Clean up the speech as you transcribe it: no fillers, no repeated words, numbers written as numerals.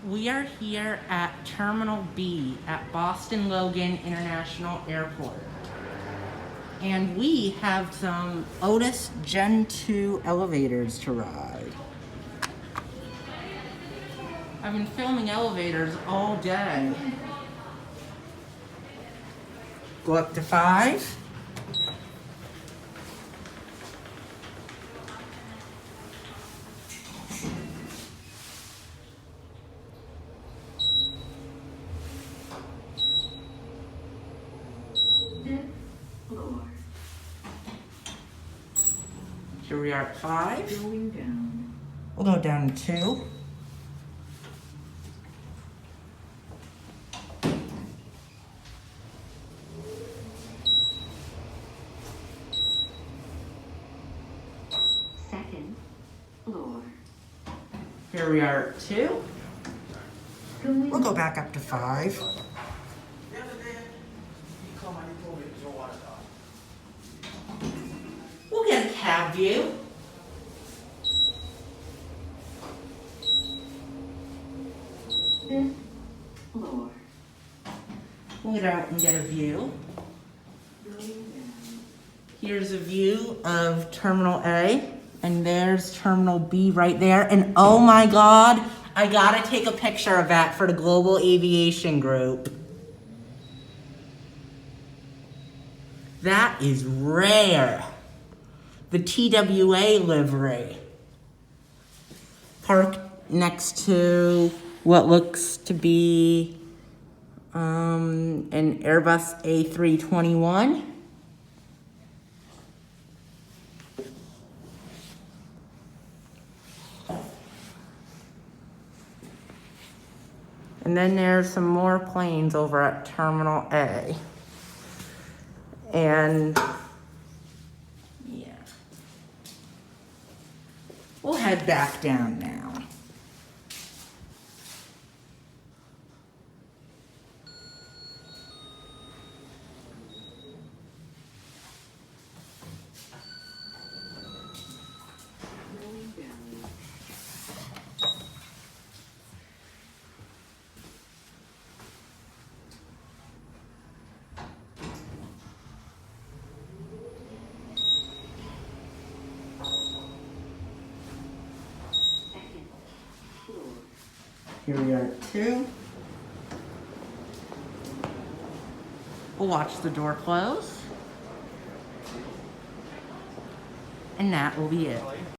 We are here at Terminal B at Boston Logan International Airport. And we have some Otis Gen 2 elevators to ride. I've been filming elevators all day. Go up to 5. Here we are at 5. Going down. We'll go down to 2. Second floor. Here we are at 2. Going We'll go back up to 5. We'll get a cab view. fifth floor. We'll get out and get a view. Going down. Here's a view of Terminal A, and there's Terminal B right there. And oh my God, I gotta take a picture of that for the Global Aviation Group. That is rare. The TWA Livery. Parked next to what looks to be an Airbus A321. And then there's some more planes over at Terminal A. And yeah. We'll head back down now. Going down. Second floor. Here we are at 2. We'll watch the door close. And that will be it.